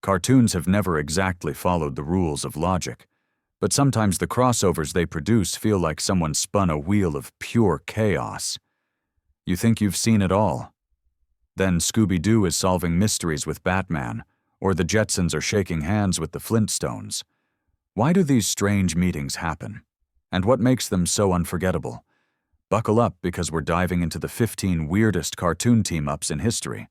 Cartoons have never exactly followed the rules of logic, but sometimes the crossovers they produce feel like someone spun a wheel of pure chaos. You think you've seen it all. Then Scooby-Doo is solving mysteries with Batman, or the Jetsons are shaking hands with the Flintstones. Why do these strange meetings happen? And what makes them so unforgettable? Buckle up, because we're diving into the 15 weirdest cartoon team-ups in history.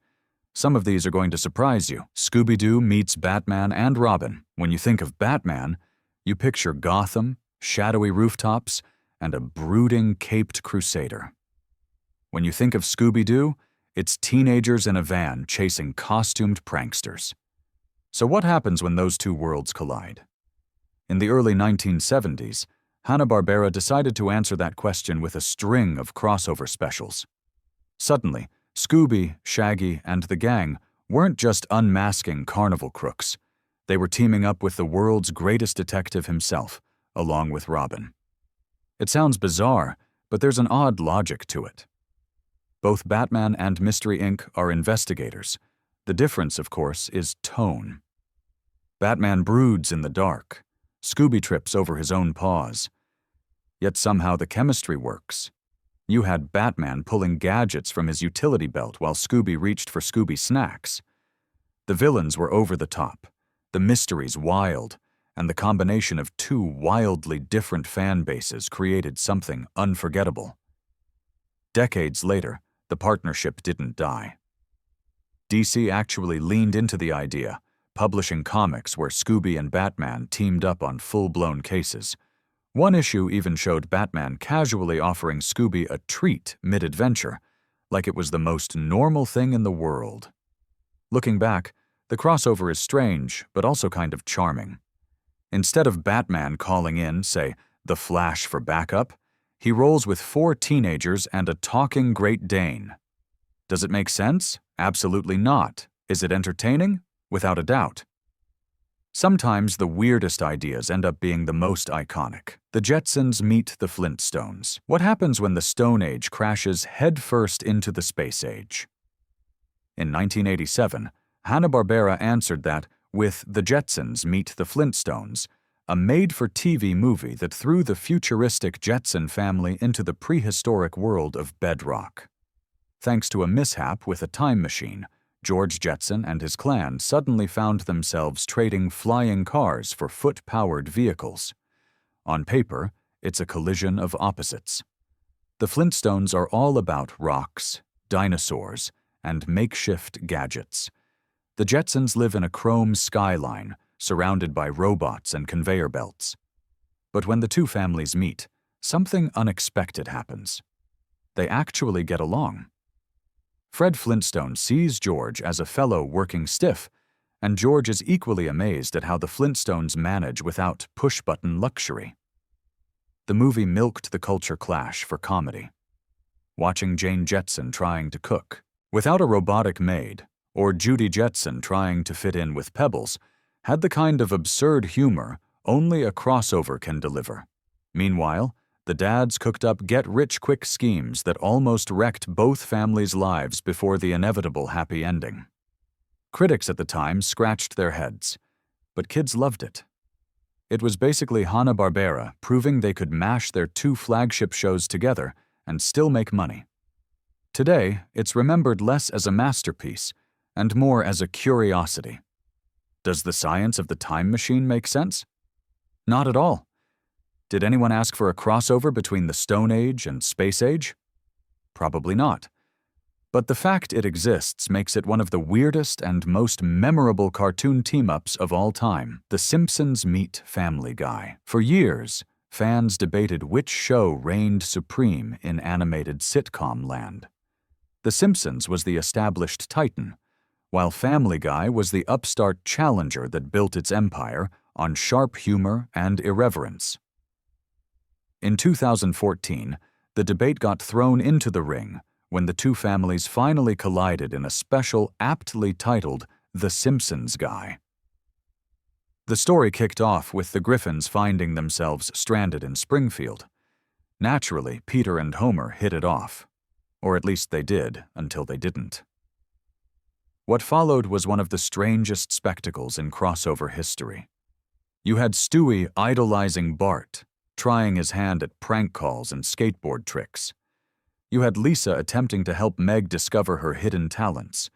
Some of these are going to surprise you. Scooby-Doo meets Batman and Robin. When you think of Batman, you picture Gotham, shadowy rooftops, and a brooding caped crusader. When you think of Scooby-Doo, it's teenagers in a van chasing costumed pranksters. So what happens when those two worlds collide? In the early 1970s, Hanna-Barbera decided to answer that question with a string of crossover specials. Suddenly, Scooby, Shaggy, and the gang weren't just unmasking carnival crooks. They were teaming up with the world's greatest detective himself, along with Robin. It sounds bizarre, but there's an odd logic to it. Both Batman and Mystery Inc. are investigators. The difference, of course, is tone. Batman broods in the dark. Scooby trips over his own paws. Yet somehow the chemistry works. You had Batman pulling gadgets from his utility belt while Scooby reached for Scooby snacks. The villains were over the top, the mysteries wild, and the combination of two wildly different fan bases created something unforgettable. Decades later, the partnership didn't die. DC actually leaned into the idea, publishing comics where Scooby and Batman teamed up on full-blown cases. One issue even showed Batman casually offering Scooby a treat mid-adventure, like it was the most normal thing in the world. Looking back, the crossover is strange, but also kind of charming. Instead of Batman calling in, say, the Flash for backup, he rolls with 4 teenagers and a talking Great Dane. Does it make sense? Absolutely not. Is it entertaining? Without a doubt. Sometimes the weirdest ideas end up being the most iconic. The Jetsons meet the Flintstones. What happens when the Stone Age crashes headfirst into the Space Age? In 1987, Hanna-Barbera answered that with The Jetsons Meet the Flintstones, a made-for-TV movie that threw the futuristic Jetson family into the prehistoric world of bedrock. Thanks to a mishap with a time machine, George Jetson and his clan suddenly found themselves trading flying cars for foot-powered vehicles. On paper, it's a collision of opposites. The Flintstones are all about rocks, dinosaurs, and makeshift gadgets. The Jetsons live in a chrome skyline, surrounded by robots and conveyor belts. But when the two families meet, something unexpected happens. They actually get along. Fred Flintstone sees George as a fellow working stiff, and George is equally amazed at how the Flintstones manage without push-button luxury. The movie milked the culture clash for comedy. Watching Jane Jetson trying to cook, without a robotic maid, or Judy Jetson trying to fit in with Pebbles, had the kind of absurd humor only a crossover can deliver. Meanwhile, the dads cooked up get-rich-quick schemes that almost wrecked both families' lives before the inevitable happy ending. Critics at the time scratched their heads, but kids loved it. It was basically Hanna-Barbera proving they could mash their 2 flagship shows together and still make money. Today, it's remembered less as a masterpiece and more as a curiosity. Does the science of the time machine make sense? Not at all. Did anyone ask for a crossover between the Stone Age and Space Age? Probably not. But the fact it exists makes it one of the weirdest and most memorable cartoon team-ups of all time. The Simpsons meet Family Guy. For years, fans debated which show reigned supreme in animated sitcom land. The Simpsons was the established titan, while Family Guy was the upstart challenger that built its empire on sharp humor and irreverence. In 2014, the debate got thrown into the ring when the two families finally collided in a special aptly titled The Simpsons Guy. The story kicked off with the Griffins finding themselves stranded in Springfield. Naturally, Peter and Homer hit it off. Or at least they did, until they didn't. What followed was one of the strangest spectacles in crossover history. You had Stewie idolizing Bart, trying his hand at prank calls and skateboard tricks. You had Lisa attempting to help Meg discover her hidden talents,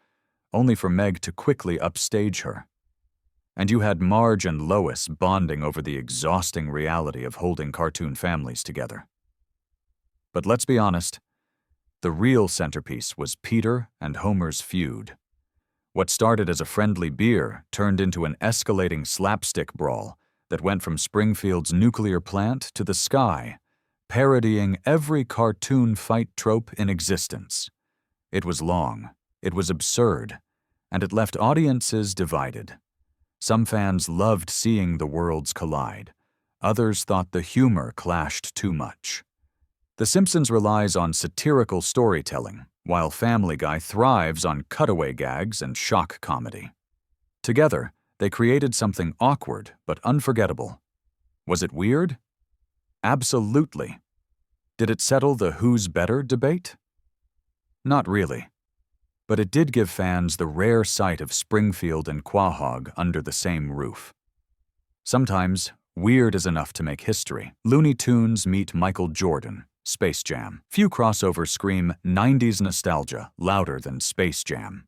only for Meg to quickly upstage her. And you had Marge and Lois bonding over the exhausting reality of holding cartoon families together. But let's be honest, the real centerpiece was Peter and Homer's feud. What started as a friendly beer turned into an escalating slapstick brawl that went from Springfield's nuclear plant to the sky, parodying every cartoon fight trope in existence. It was long, it was absurd, and it left audiences divided. Some fans loved seeing the worlds collide. Others thought the humor clashed too much. The Simpsons relies on satirical storytelling, while Family Guy thrives on cutaway gags and shock comedy. Together, they created something awkward but unforgettable. Was it weird? Absolutely. Did it settle the who's better debate? Not really. But it did give fans the rare sight of Springfield and Quahog under the same roof. Sometimes, weird is enough to make history. Looney Tunes meet Michael Jordan, Space Jam. Few crossovers scream 90s nostalgia louder than Space Jam.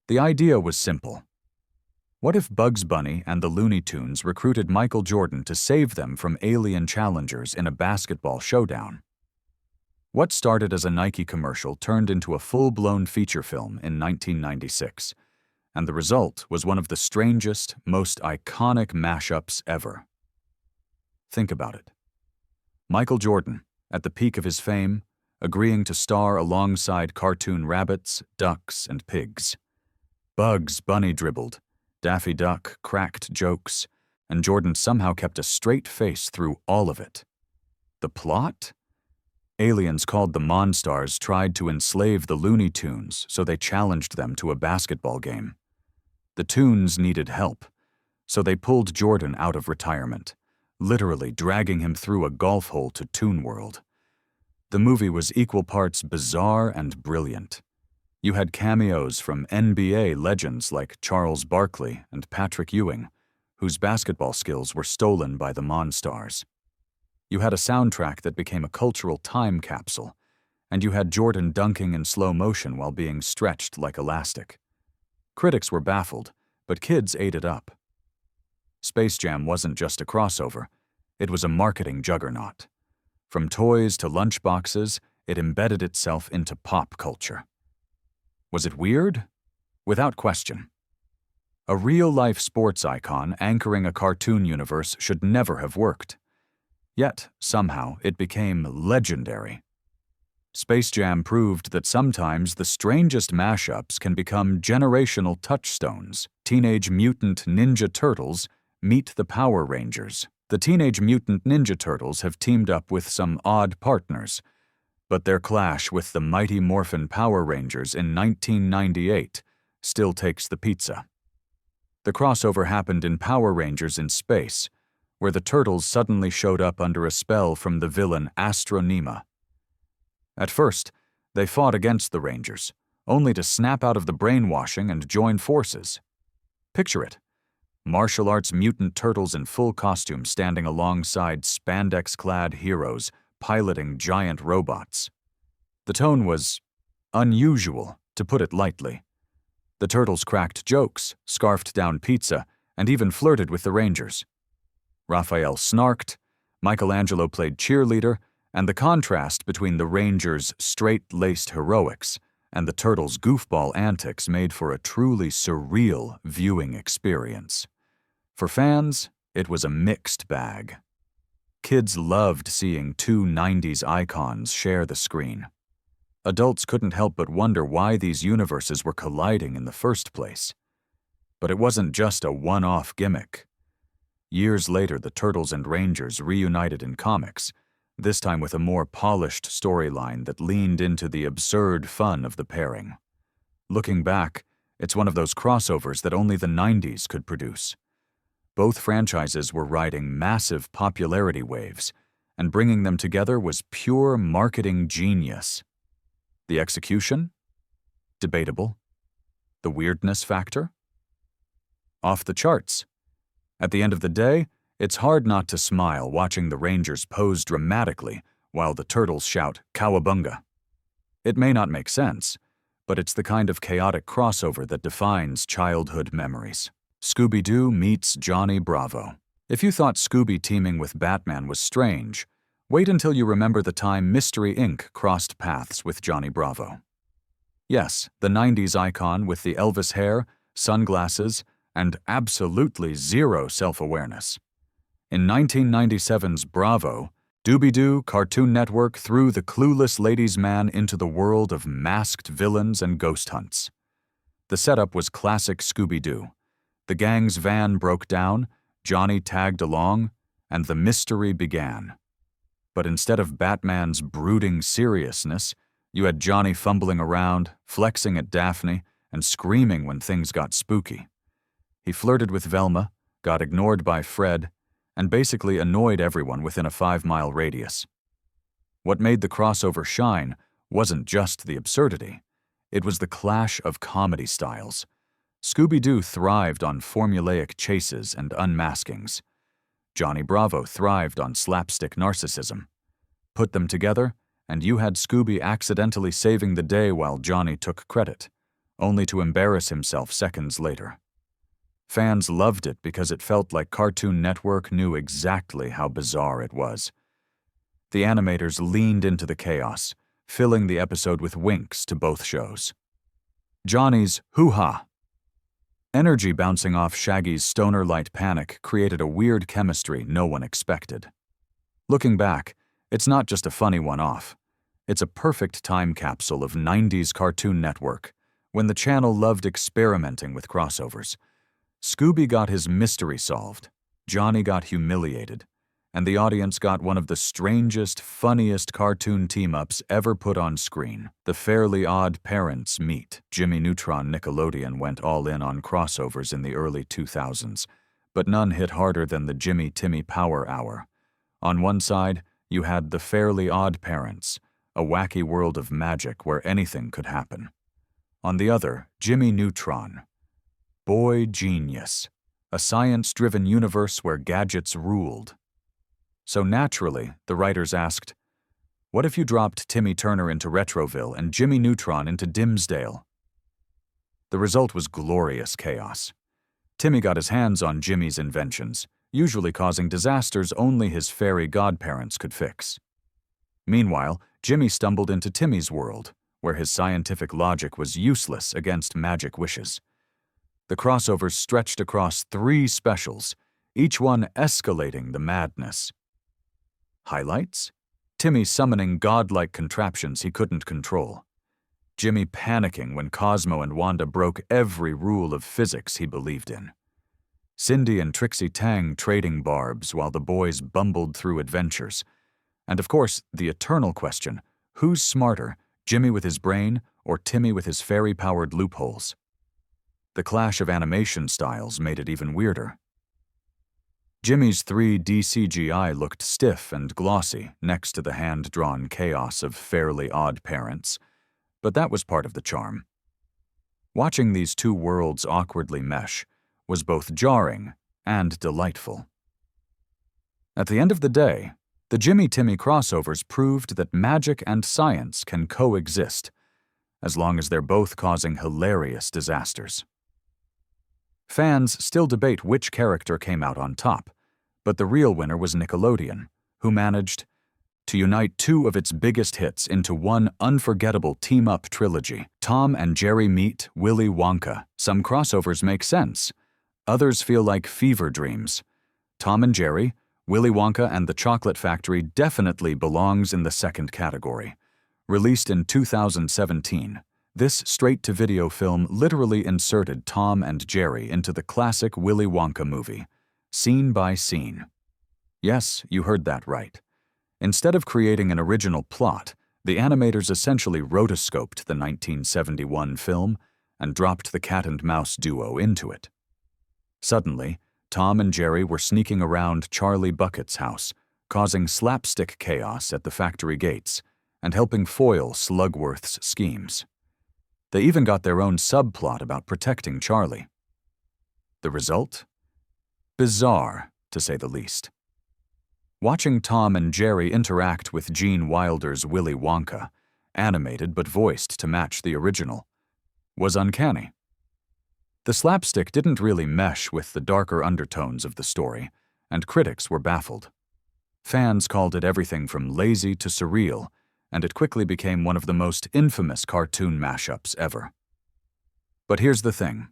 The idea was simple. What if Bugs Bunny and the Looney Tunes recruited Michael Jordan to save them from alien challengers in a basketball showdown? What started as a Nike commercial turned into a full-blown feature film in 1996, and the result was one of the strangest, most iconic mashups ever. Think about it. Michael Jordan, at the peak of his fame, agreeing to star alongside cartoon rabbits, ducks, and pigs. Bugs Bunny dribbled, Daffy Duck cracked jokes, and Jordan somehow kept a straight face through all of it. The plot? Aliens called the Monstars tried to enslave the Looney Tunes, so they challenged them to a basketball game. The Tunes needed help, so they pulled Jordan out of retirement, literally dragging him through a golf hole to Toon World. The movie was equal parts bizarre and brilliant. You had cameos from NBA legends like Charles Barkley and Patrick Ewing, whose basketball skills were stolen by the Monstars. You had a soundtrack that became a cultural time capsule, and you had Jordan dunking in slow motion while being stretched like elastic. Critics were baffled, but kids ate it up. Space Jam wasn't just a crossover, it was a marketing juggernaut. From toys to lunchboxes, it embedded itself into pop culture. Was it weird? Without question. A real-life sports icon anchoring a cartoon universe should never have worked. Yet, somehow, it became legendary. Space Jam proved that sometimes the strangest mashups can become generational touchstones. Teenage Mutant Ninja Turtles meet the Power Rangers. The Teenage Mutant Ninja Turtles have teamed up with some odd partners, but their clash with the Mighty Morphin Power Rangers in 1998 still takes the pizza. The crossover happened in Power Rangers in Space, where the Turtles suddenly showed up under a spell from the villain Astronema. At first, they fought against the Rangers, only to snap out of the brainwashing and join forces. Picture it. Martial arts mutant turtles in full costume standing alongside spandex-clad heroes piloting giant robots. The tone was unusual, to put it lightly. The Turtles cracked jokes, scarfed down pizza, and even flirted with the Rangers. Raphael snarked, Michelangelo played cheerleader, and the contrast between the Rangers' straight-laced heroics and the Turtles' goofball antics made for a truly surreal viewing experience. For fans, it was a mixed bag. Kids loved seeing two 90s icons share the screen. Adults couldn't help but wonder why these universes were colliding in the first place. But it wasn't just a one-off gimmick. Years later, the Turtles and Rangers reunited in comics, this time with a more polished storyline that leaned into the absurd fun of the pairing. Looking back, it's one of those crossovers that only the 90s could produce. Both franchises were riding massive popularity waves, and bringing them together was pure marketing genius. The execution? Debatable. The weirdness factor? Off the charts. At the end of the day, it's hard not to smile watching the Rangers pose dramatically while the turtles shout, "Cowabunga." It may not make sense, but it's the kind of chaotic crossover that defines childhood memories. Scooby-Doo meets Johnny Bravo. If you thought Scooby teaming with Batman was strange, wait until you remember the time Mystery Inc. crossed paths with Johnny Bravo. Yes, the 90s icon with the Elvis hair, sunglasses, and absolutely zero self-awareness. In 1997's Bravo, Doobie-Doo Cartoon Network threw the clueless ladies' man into the world of masked villains and ghost hunts. The setup was classic Scooby-Doo. The gang's van broke down, Johnny tagged along, and the mystery began. But instead of Batman's brooding seriousness, you had Johnny fumbling around, flexing at Daphne, and screaming when things got spooky. He flirted with Velma, got ignored by Fred, and basically annoyed everyone within a 5-mile radius. What made the crossover shine wasn't just the absurdity. It was the clash of comedy styles. Scooby-Doo thrived on formulaic chases and unmaskings. Johnny Bravo thrived on slapstick narcissism. Put them together, and you had Scooby accidentally saving the day while Johnny took credit, only to embarrass himself seconds later. Fans loved it because it felt like Cartoon Network knew exactly how bizarre it was. The animators leaned into the chaos, filling the episode with winks to both shows. Johnny's hoo-ha! Energy bouncing off Shaggy's stoner-light panic created a weird chemistry no one expected. Looking back, it's not just a funny one-off. It's a perfect time capsule of 90s Cartoon Network, when the channel loved experimenting with crossovers. Scooby got his mystery solved, Johnny got humiliated, and the audience got one of the strangest, funniest cartoon team-ups ever put on screen. The Fairly Odd Parents meet. Jimmy Neutron Nickelodeon went all in on crossovers in the early 2000s, but none hit harder than the Jimmy Timmy Power Hour. On one side, you had The Fairly Odd Parents, a wacky world of magic where anything could happen. On the other, Jimmy Neutron. Boy genius, a science-driven universe where gadgets ruled. So naturally, the writers asked, what if you dropped Timmy Turner into Retroville and Jimmy Neutron into Dimsdale? The result was glorious chaos. Timmy got his hands on Jimmy's inventions, usually causing disasters only his fairy godparents could fix. Meanwhile, Jimmy stumbled into Timmy's world, where his scientific logic was useless against magic wishes. The crossovers stretched across 3 specials, each one escalating the madness. Highlights? Timmy summoning godlike contraptions he couldn't control. Jimmy panicking when Cosmo and Wanda broke every rule of physics he believed in. Cindy and Trixie Tang trading barbs while the boys bumbled through adventures. And of course, the eternal question, who's smarter, Jimmy with his brain or Timmy with his fairy-powered loopholes? The clash of animation styles made it even weirder. Jimmy's 3D CGI looked stiff and glossy next to the hand-drawn chaos of Fairly Odd Parents, but that was part of the charm. Watching these 2 worlds awkwardly mesh was both jarring and delightful. At the end of the day, the Jimmy Timmy crossovers proved that magic and science can coexist, as long as they're both causing hilarious disasters. Fans still debate which character came out on top, but the real winner was Nickelodeon, who managed to unite 2 of its biggest hits into one unforgettable team-up trilogy. Tom and Jerry meet Willy Wonka. Some crossovers make sense. Others feel like fever dreams. Tom and Jerry, Willy Wonka and the Chocolate Factory definitely belongs in the second category. Released in 2017, this straight-to-video film literally inserted Tom and Jerry into the classic Willy Wonka movie, scene by scene. Yes, you heard that right. Instead of creating an original plot, the animators essentially rotoscoped the 1971 film and dropped the cat-and-mouse duo into it. Suddenly, Tom and Jerry were sneaking around Charlie Bucket's house, causing slapstick chaos at the factory gates and helping foil Slugworth's schemes. They even got their own subplot about protecting Charlie. The result? Bizarre, to say the least. Watching Tom and Jerry interact with Gene Wilder's Willy Wonka, animated but voiced to match the original, was uncanny. The slapstick didn't really mesh with the darker undertones of the story, and critics were baffled. Fans called it everything from lazy to surreal, and it quickly became one of the most infamous cartoon mashups ever. But here's the thing.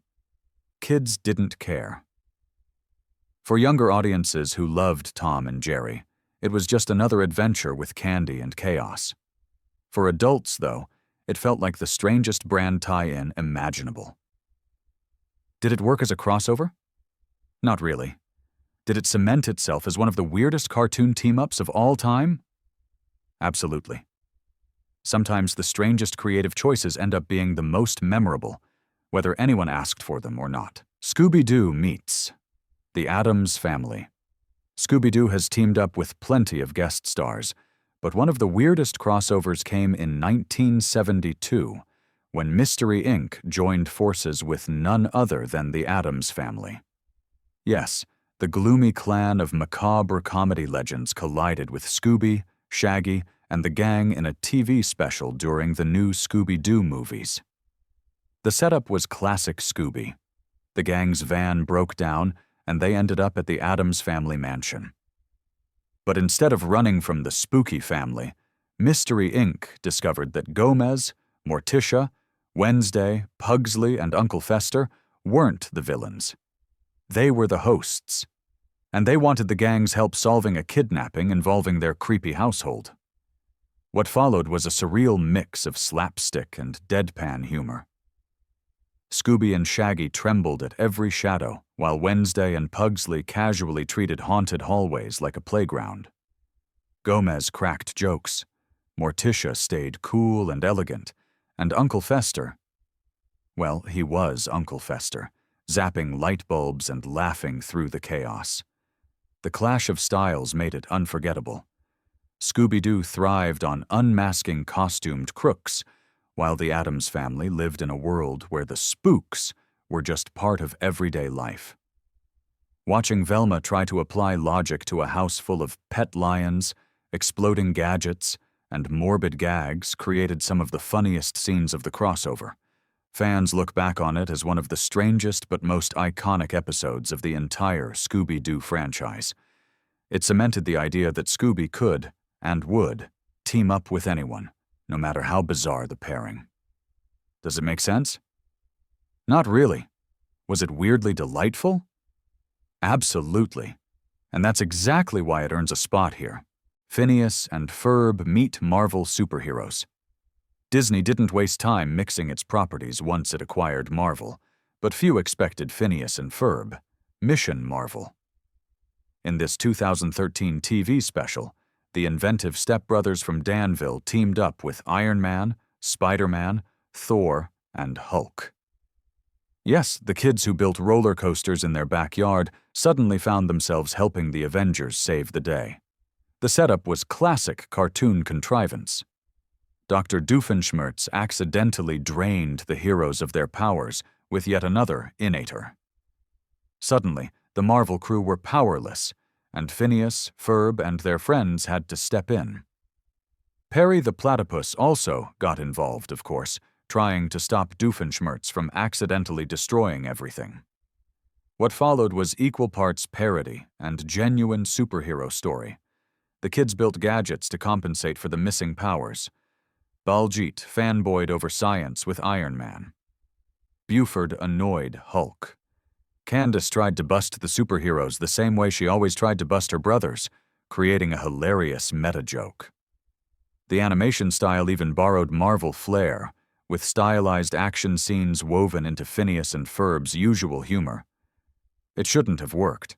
Kids didn't care. For younger audiences who loved Tom and Jerry, it was just another adventure with candy and chaos. For adults, though, it felt like the strangest brand tie-in imaginable. Did it work as a crossover? Not really. Did it cement itself as one of the weirdest cartoon team-ups of all time? Absolutely. Sometimes the strangest creative choices end up being the most memorable, whether anyone asked for them or not. Scooby-Doo meets the Addams Family. Scooby-Doo has teamed up with plenty of guest stars, but one of the weirdest crossovers came in 1972, when Mystery Inc. joined forces with none other than the Addams Family. Yes, the gloomy clan of macabre comedy legends collided with Scooby, Shaggy, and the gang in a TV special during the new Scooby-Doo movies. The setup was classic Scooby. The gang's van broke down, and they ended up at the Addams Family mansion. But instead of running from the spooky family, Mystery Inc. discovered that Gomez, Morticia, Wednesday, Pugsley, and Uncle Fester weren't the villains. They were the hosts, and they wanted the gang's help solving a kidnapping involving their creepy household. What followed was a surreal mix of slapstick and deadpan humor. Scooby and Shaggy trembled at every shadow, while Wednesday and Pugsley casually treated haunted hallways like a playground. Gomez cracked jokes, Morticia stayed cool and elegant, and Uncle Fester, well, he was Uncle Fester, zapping light bulbs and laughing through the chaos. The clash of styles made it unforgettable. Scooby-Doo thrived on unmasking costumed crooks, while the Addams Family lived in a world where the spooks were just part of everyday life. Watching Velma try to apply logic to a house full of pet lions, exploding gadgets, and morbid gags created some of the funniest scenes of the crossover. Fans look back on it as one of the strangest but most iconic episodes of the entire Scooby-Doo franchise. It cemented the idea that Scooby could, and would, team up with anyone, no matter how bizarre the pairing. Does it make sense? Not really. Was it weirdly delightful? Absolutely. And that's exactly why it earns a spot here. Phineas and Ferb meet Marvel superheroes. Disney didn't waste time mixing its properties once it acquired Marvel, but few expected Phineas and Ferb, Mission Marvel. In this 2013 TV special, the inventive stepbrothers from Danville teamed up with Iron Man, Spider-Man, Thor, and Hulk. Yes, the kids who built roller coasters in their backyard suddenly found themselves helping the Avengers save the day. The setup was classic cartoon contrivance. Dr. Doofenshmirtz accidentally drained the heroes of their powers with yet another innator. Suddenly, the Marvel crew were powerless, and Phineas, Ferb, and their friends had to step in. Perry the Platypus also got involved, of course, trying to stop Doofenshmirtz from accidentally destroying everything. What followed was equal parts parody and genuine superhero story. The kids built gadgets to compensate for the missing powers. Baljeet fanboyed over science with Iron Man. Buford annoyed Hulk. Candace tried to bust the superheroes the same way she always tried to bust her brothers, creating a hilarious meta-joke. The animation style even borrowed Marvel flair, with stylized action scenes woven into Phineas and Ferb's usual humor. It shouldn't have worked,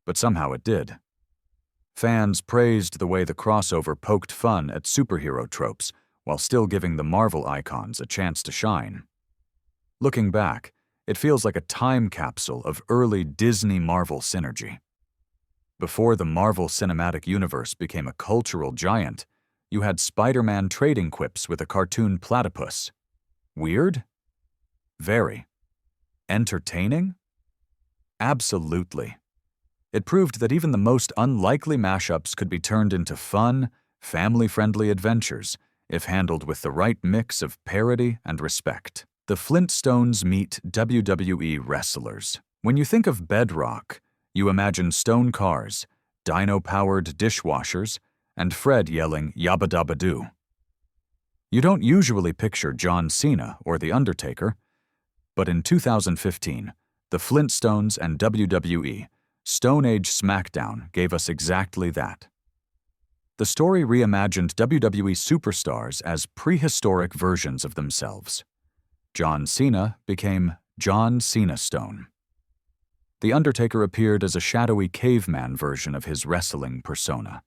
but somehow it did. Fans praised the way the crossover poked fun at superhero tropes while still giving the Marvel icons a chance to shine. Looking back, it feels like a time capsule of early Disney-Marvel synergy. Before the Marvel Cinematic Universe became a cultural giant, you had Spider-Man trading quips with a cartoon platypus. Weird? Very. Entertaining? Absolutely. It proved that even the most unlikely mashups could be turned into fun, family-friendly adventures if handled with the right mix of parody and respect. The Flintstones meet WWE wrestlers. When you think of bedrock, you imagine stone cars, dino-powered dishwashers, and Fred yelling "Yabba Dabba Doo." You don't usually picture John Cena or The Undertaker, but in 2015, the Flintstones and WWE Stone Age SmackDown gave us exactly that. The story reimagined WWE superstars as prehistoric versions of themselves. John Cena became John Cena Stone. The Undertaker appeared as a shadowy caveman version of his wrestling persona.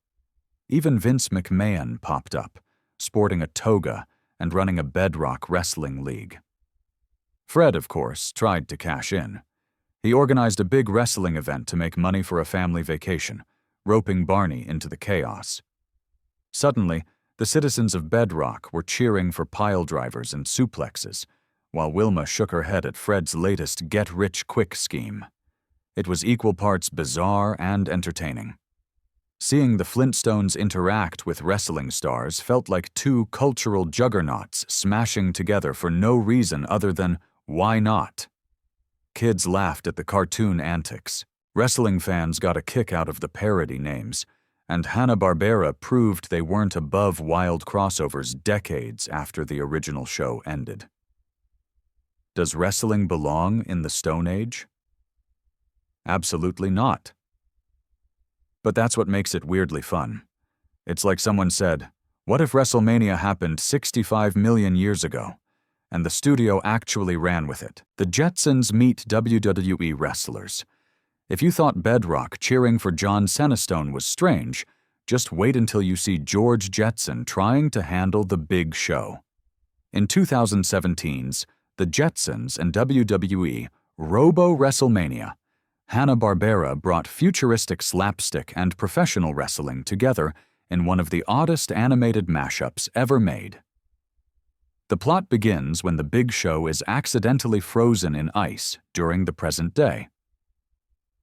Even Vince McMahon popped up, sporting a toga and running a bedrock wrestling league. Fred, of course, tried to cash in. He organized a big wrestling event to make money for a family vacation, roping Barney into the chaos. Suddenly, the citizens of Bedrock were cheering for pile drivers and suplexes, while Wilma shook her head at Fred's latest get-rich-quick scheme. It was equal parts bizarre and entertaining. Seeing the Flintstones interact with wrestling stars felt like two cultural juggernauts smashing together for no reason other than, why not? Kids laughed at the cartoon antics. Wrestling fans got a kick out of the parody names, and Hanna-Barbera proved they weren't above wild crossovers decades after the original show ended. Does wrestling belong in the Stone Age? Absolutely not. But that's what makes it weirdly fun. It's like someone said, what if WrestleMania happened 65 million years ago? And the studio actually ran with it. The Jetsons meet WWE wrestlers. If you thought Bedrock cheering for John Cena Stone was strange, just wait until you see George Jetson trying to handle the big show. In 2017's The Jetsons and WWE Robo-WrestleMania, Hanna-Barbera brought futuristic slapstick and professional wrestling together in one of the oddest animated mashups ever made. The plot begins when the Big Show is accidentally frozen in ice during the present day.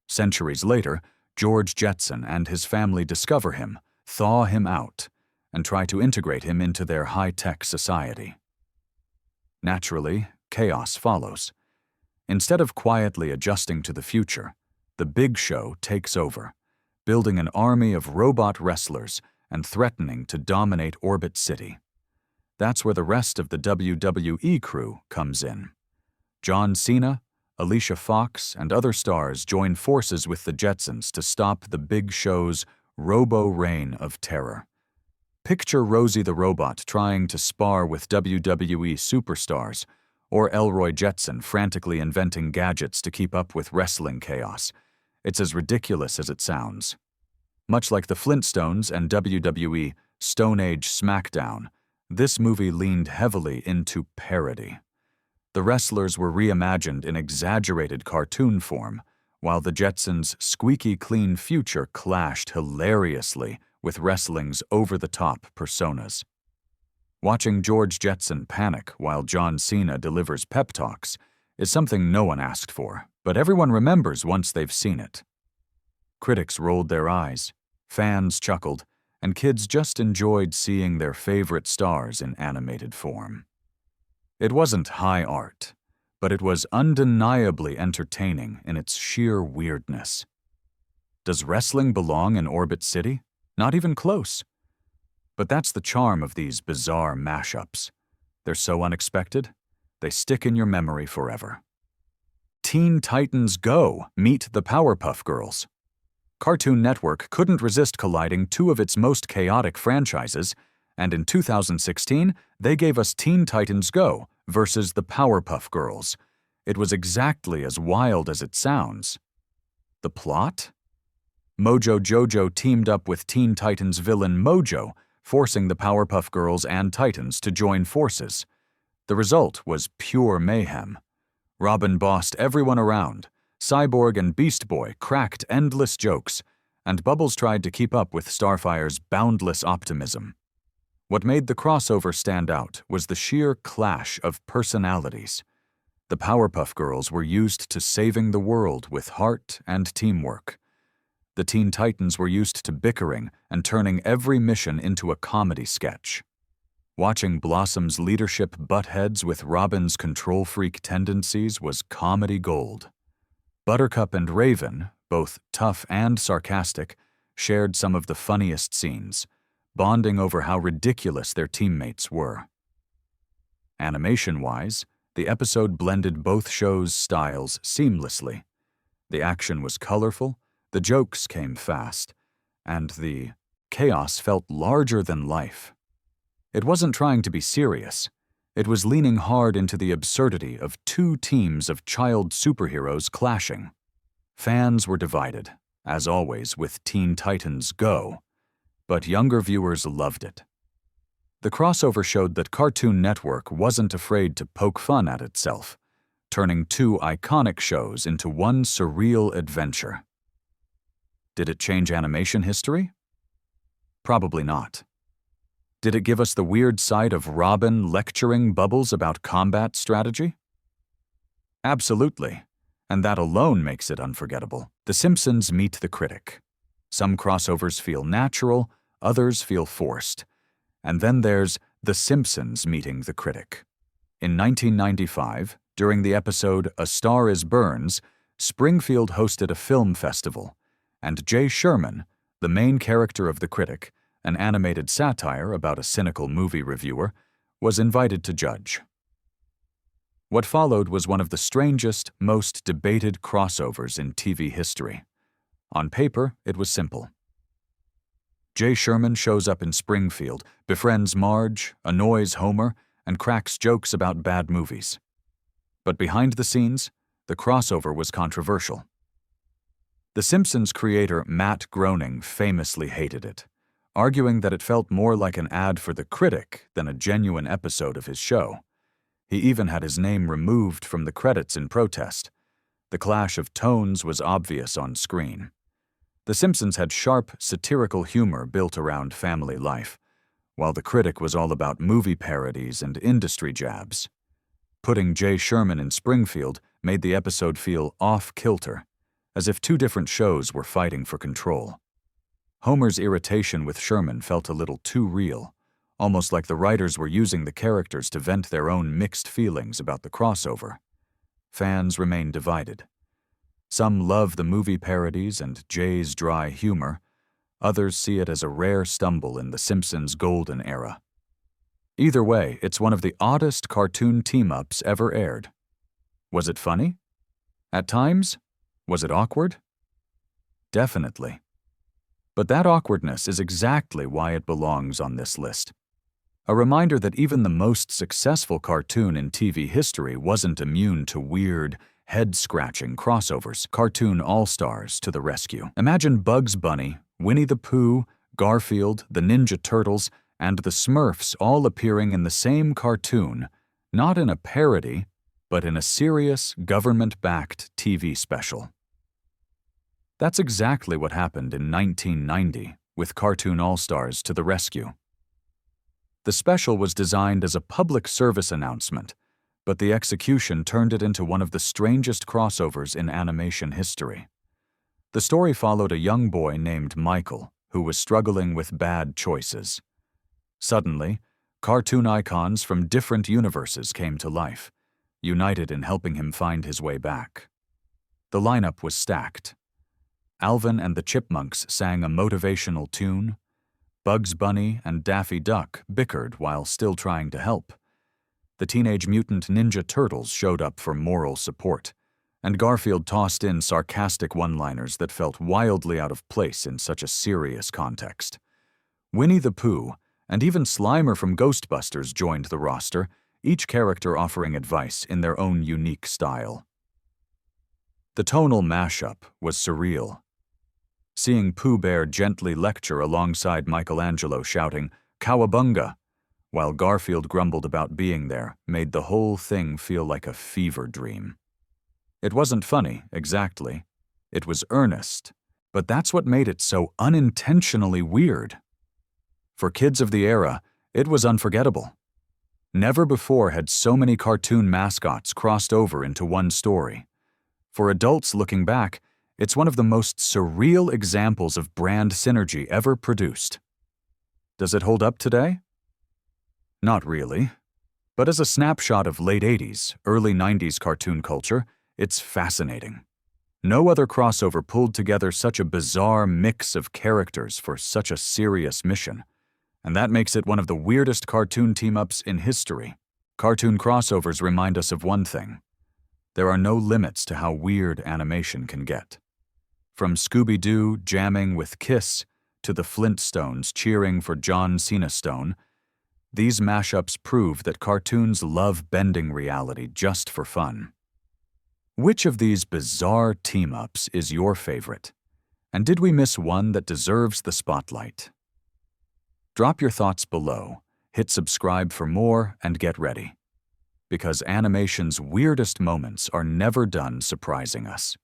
Centuries later, George Jetson and his family discover him, thaw him out, and try to integrate him into their high-tech society. Naturally, chaos follows. Instead of quietly adjusting to the future, the Big Show takes over, building an army of robot wrestlers and threatening to dominate Orbit City. That's where the rest of the WWE crew comes in. John Cena, Alicia Fox, and other stars join forces with the Jetsons to stop the Big Show's robo-reign of terror. Picture Rosie the Robot trying to spar with WWE superstars, or Elroy Jetson frantically inventing gadgets to keep up with wrestling chaos. It's as ridiculous as it sounds. Much like the Flintstones and WWE Stone Age SmackDown, this movie leaned heavily into parody. The wrestlers were reimagined in exaggerated cartoon form, while the Jetsons' squeaky clean future clashed hilariously with wrestling's over-the-top personas. Watching George Jetson panic while John Cena delivers pep talks is something no one asked for, but everyone remembers once they've seen it. Critics rolled their eyes, fans chuckled, and kids just enjoyed seeing their favorite stars in animated form. It wasn't high art, but it was undeniably entertaining in its sheer weirdness. Does wrestling belong in Orbit City? Not even close. But that's the charm of these bizarre mashups. They're so unexpected, they stick in your memory forever. Teen Titans Go! Meet the Powerpuff Girls. Cartoon Network couldn't resist colliding two of its most chaotic franchises, and in 2016, they gave us Teen Titans Go! Versus the Powerpuff Girls. It was exactly as wild as it sounds. The plot? Mojo Jojo teamed up with Teen Titans villain Mojo, forcing the Powerpuff Girls and Titans to join forces. The result was pure mayhem. Robin bossed everyone around. Cyborg and Beast Boy cracked endless jokes, and Bubbles tried to keep up with Starfire's boundless optimism. What made the crossover stand out was the sheer clash of personalities. The Powerpuff Girls were used to saving the world with heart and teamwork. The Teen Titans were used to bickering and turning every mission into a comedy sketch. Watching Blossom's leadership butt heads with Robin's control freak tendencies was comedy gold. Buttercup and Raven, both tough and sarcastic, shared some of the funniest scenes, bonding over how ridiculous their teammates were. Animation-wise, the episode blended both shows' styles seamlessly. The action was colorful, the jokes came fast, and the chaos felt larger than life. It wasn't trying to be serious. It was leaning hard into the absurdity of two teams of child superheroes clashing. Fans were divided, as always with Teen Titans Go, but younger viewers loved it. The crossover showed that Cartoon Network wasn't afraid to poke fun at itself, turning two iconic shows into one surreal adventure. Did it change animation history? Probably not. Did it give us the weird side of Robin lecturing Bubbles about combat strategy? Absolutely, and that alone makes it unforgettable. The Simpsons meet the Critic. Some crossovers feel natural, others feel forced. And then there's The Simpsons meeting the Critic. In 1995, during the episode A Star is Burns, Springfield hosted a film festival, and Jay Sherman, the main character of The Critic, an animated satire about a cynical movie reviewer, was invited to judge. What followed was one of the strangest, most debated crossovers in TV history. On paper, it was simple. Jay Sherman shows up in Springfield, befriends Marge, annoys Homer, and cracks jokes about bad movies. But behind the scenes, the crossover was controversial. The Simpsons creator Matt Groening famously hated it, arguing that it felt more like an ad for The Critic than a genuine episode of his show. He even had his name removed from the credits in protest. The clash of tones was obvious on screen. The Simpsons had sharp, satirical humor built around family life, while The Critic was all about movie parodies and industry jabs. Putting Jay Sherman in Springfield made the episode feel off-kilter, as if two different shows were fighting for control. Homer's irritation with Sherman felt a little too real, almost like the writers were using the characters to vent their own mixed feelings about the crossover. Fans remain divided. Some love the movie parodies and Jay's dry humor. Others see it as a rare stumble in The Simpsons' golden era. Either way, it's one of the oddest cartoon team-ups ever aired. Was it funny? At times? Was it awkward? Definitely. But that awkwardness is exactly why it belongs on this list. A reminder that even the most successful cartoon in TV history wasn't immune to weird, head-scratching crossovers. Cartoon all-stars to the rescue. Imagine Bugs Bunny, Winnie the Pooh, Garfield, the Ninja Turtles, and the Smurfs all appearing in the same cartoon, not in a parody, but in a serious, government-backed TV special. That's exactly what happened in 1990 with Cartoon All-Stars to the Rescue. The special was designed as a public service announcement, but the execution turned it into one of the strangest crossovers in animation history. The story followed a young boy named Michael, who was struggling with bad choices. Suddenly, cartoon icons from different universes came to life, united in helping him find his way back. The lineup was stacked. Alvin and the Chipmunks sang a motivational tune. Bugs Bunny and Daffy Duck bickered while still trying to help. The Teenage Mutant Ninja Turtles showed up for moral support, and Garfield tossed in sarcastic one-liners that felt wildly out of place in such a serious context. Winnie the Pooh and even Slimer from Ghostbusters joined the roster, each character offering advice in their own unique style. The tonal mashup was surreal. Seeing Pooh Bear gently lecture alongside Michelangelo shouting, "Cowabunga!" while Garfield grumbled about being there, made the whole thing feel like a fever dream. It wasn't funny, exactly. It was earnest, but that's what made it so unintentionally weird. For kids of the era, It was unforgettable. Never before had so many cartoon mascots crossed over into one story. For adults looking back, it's one of the most surreal examples of brand synergy ever produced. Does it hold up today? Not really. But as a snapshot of late 80s, early 90s cartoon culture, it's fascinating. No other crossover pulled together such a bizarre mix of characters for such a serious mission. And that makes it one of the weirdest cartoon team-ups in history. Cartoon crossovers remind us of one thing. There are no limits to how weird animation can get. From Scooby-Doo jamming with Kiss to the Flintstones cheering for John Cena Stone, these mashups prove that cartoons love bending reality just for fun. Which of these bizarre team-ups is your favorite? And did we miss one that deserves the spotlight? Drop your thoughts below, hit subscribe for more, and get ready. Because animation's weirdest moments are never done surprising us.